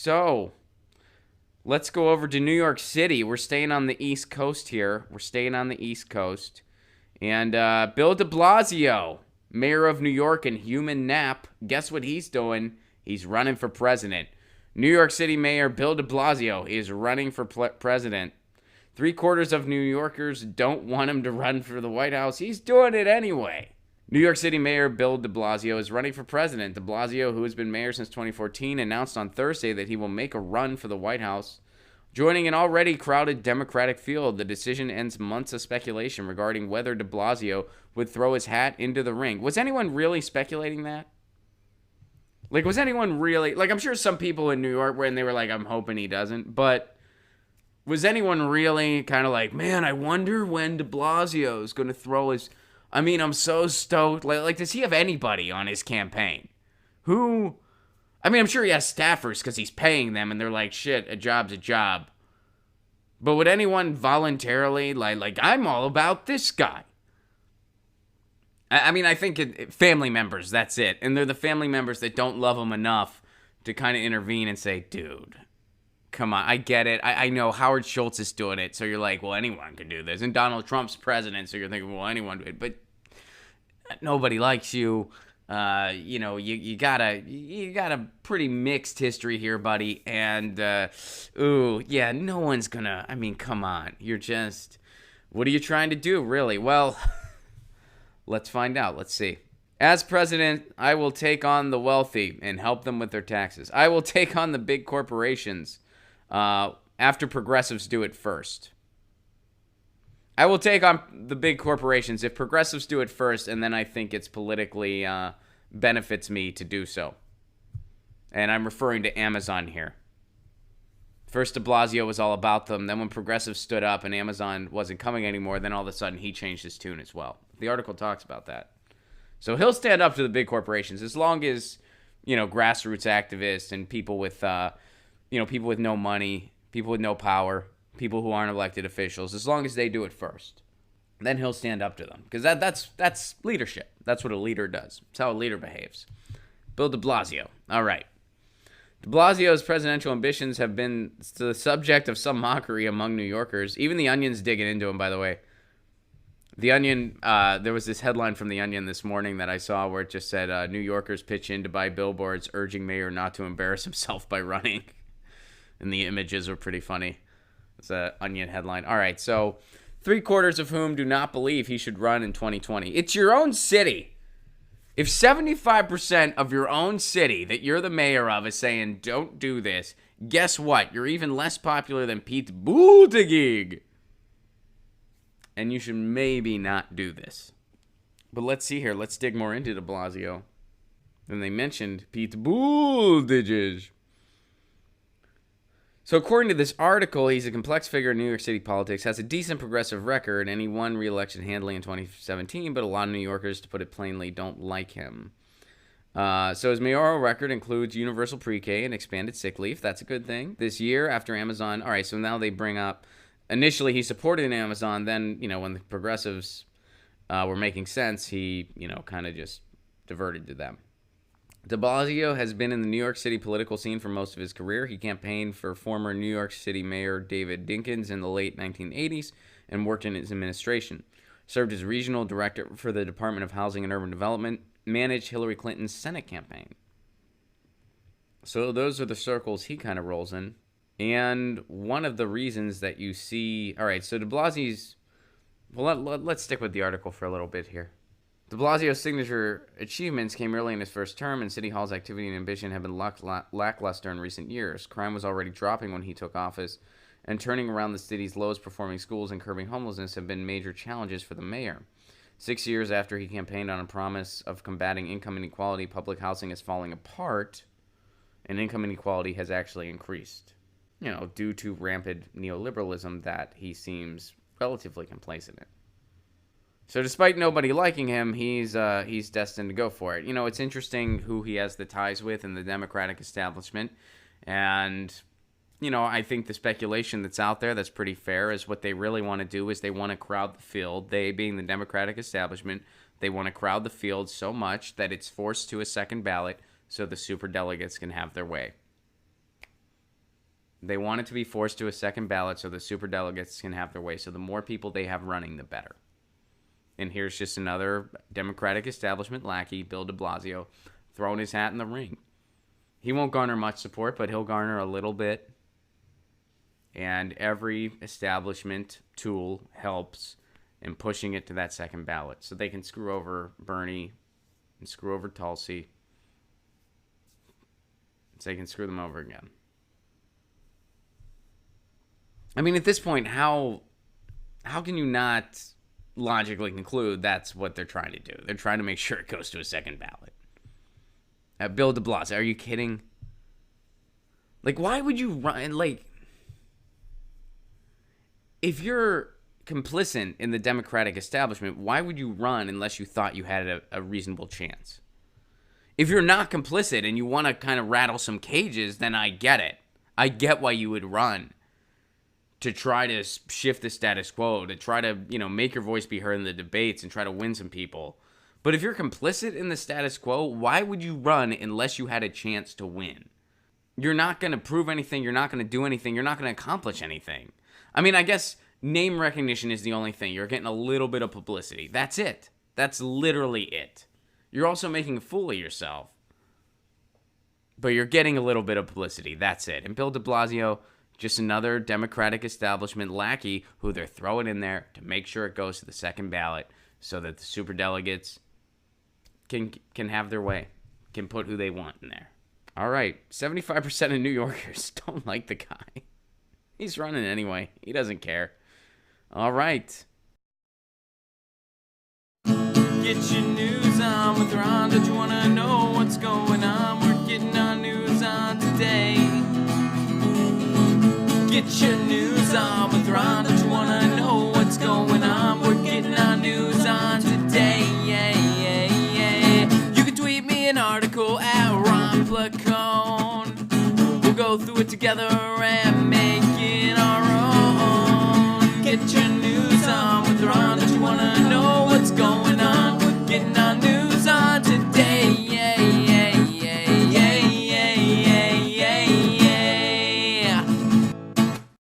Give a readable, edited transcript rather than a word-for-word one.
So, let's go over to New York City. We're staying on the East Coast here. And Bill de Blasio, mayor of New York and human nap, guess what he's doing? He's running for president. New York City Mayor Bill de Blasio is running for president. 3/4 of New Yorkers don't want him to run for the White House. He's doing it anyway. New York City Mayor Bill de Blasio is running for president. De Blasio, who has been mayor since 2014, announced on Thursday that he will make a run for the White House. Joining an already crowded Democratic field, the decision ends months of speculation regarding whether de Blasio would throw his hat into the ring. Was anyone really speculating that? Like, was anyone really... Like, I'm sure some people in New York were, and they were like, I'm hoping he doesn't, but... Was anyone really kind of like, man, I wonder when de Blasio is going to throw his... I mean, I'm so stoked. Like, does he have anybody on his campaign? Who... I mean, I'm sure he has staffers because he's paying them, and they're like, shit, a job's a job. But would anyone voluntarily, like I'm all about this guy? I mean, I think family members, that's it. And they're the family members that don't love him enough to kind of intervene and say, dude... Come on, I get it. I know Howard Schultz is doing it, so you're like, well, anyone can do this. And Donald Trump's president, so you're thinking, well, anyone do it. But nobody likes you. You got a pretty mixed history here, buddy. And no one's gonna. I mean, come on. You're just. What are you trying to do, really? Well, let's find out. Let's see. As president, I will take on the wealthy and help them with their taxes. I will take on the big corporations. After progressives do it first. I will take on the big corporations if progressives do it first, and then I think it's politically benefits me to do so. And I'm referring to Amazon here. First, de Blasio was all about them. Then when progressives stood up and Amazon wasn't coming anymore, then all of a sudden he changed his tune as well. The article talks about that. So he'll stand up to the big corporations as long as, grassroots activists and people with... people with no money, people with no power, people who aren't elected officials, as long as they do it first, then he'll stand up to them. Because that's leadership. That's what a leader does. It's how a leader behaves. Bill de Blasio. All right. De Blasio's presidential ambitions have been the subject of some mockery among New Yorkers. Even The Onion's digging into him, by the way. The Onion, there was this headline from The Onion this morning that I saw where it just said, New Yorkers pitch in to buy billboards urging mayor not to embarrass himself by running. And the images were pretty funny. It's an Onion headline. All right, so 3/4 of whom do not believe he should run in 2020. It's your own city. If 75% of your own city that you're the mayor of is saying, don't do this, guess what? You're even less popular than Pete Buttigieg. And you should maybe not do this. But let's see here. Let's dig more into de Blasio. And they mentioned Pete Buttigieg. So according to this article, he's a complex figure in New York City politics, has a decent progressive record, and he won re-election handily in 2017, but a lot of New Yorkers, to put it plainly, don't like him. So his mayoral record includes universal pre-K and expanded sick leave. That's a good thing. This year, after Amazon... All right, so now they bring up... Initially, he supported Amazon. Then, when the progressives were making sense, he, kind of just diverted to them. De Blasio has been in the New York City political scene for most of his career. He campaigned for former New York City Mayor David Dinkins in the late 1980s and worked in his administration. Served as regional director for the Department of Housing and Urban Development, managed Hillary Clinton's Senate campaign. So those are the circles he kind of rolls in. And one of the reasons that you see... All right, so de Blasio's... Well, let's stick with the article for a little bit here. De Blasio's signature achievements came early in his first term, and City Hall's activity and ambition have been lackluster in recent years. Crime was already dropping when he took office, and turning around the city's lowest-performing schools and curbing homelessness have been major challenges for the mayor. 6 years after he campaigned on a promise of combating income inequality, public housing is falling apart, and income inequality has actually increased, due to rampant neoliberalism that he seems relatively complacent in. So despite nobody liking him, he's destined to go for it. It's interesting who he has the ties with in the Democratic establishment. And, I think the speculation that's out there that's pretty fair is what they really want to do is they want to crowd the field. They, being the Democratic establishment, they want to crowd the field so much that it's forced to a second ballot so the superdelegates can have their way. They want it to be forced to a second ballot so the superdelegates can have their way. So the more people they have running, the better. And here's just another Democratic establishment lackey, Bill de Blasio, throwing his hat in the ring. He won't garner much support, but he'll garner a little bit. And every establishment tool helps in pushing it to that second ballot. So they can screw over Bernie and screw over Tulsi. So they can screw them over again. I mean, at this point, how can you not logically conclude that's what they're trying to do? They're trying to make sure it goes to a second ballot. Bill de Blasio, are you kidding? Like, why would you run? Like, if you're complicit in the Democratic establishment, why would you run unless you thought you had a reasonable chance? If you're not complicit and you want to kind of rattle some cages, then I get it. I get why you would run. To try to shift the status quo, to try to, make your voice be heard in the debates and try to win some people. But if you're complicit in the status quo, why would you run unless you had a chance to win? You're not going to prove anything. You're not going to do anything. You're not going to accomplish anything. I mean, I guess name recognition is the only thing. You're getting a little bit of publicity. That's it. That's literally it. You're also making a fool of yourself. But you're getting a little bit of publicity. That's it. And Bill de Blasio, just another Democratic establishment lackey who they're throwing in there to make sure it goes to the second ballot so that the superdelegates can have their way, can put who they want in there. All right, 75% of New Yorkers don't like the guy. He's running anyway. He doesn't care. All right. Get your news on with Ron. Don't you want to know what's going on? We're getting our news on today. Get your news on with Ron. Don't you want to know what's going on? We're getting our news on today. You can tweet me an article at Ron Placone. We'll go through it together and make it our own. Get your news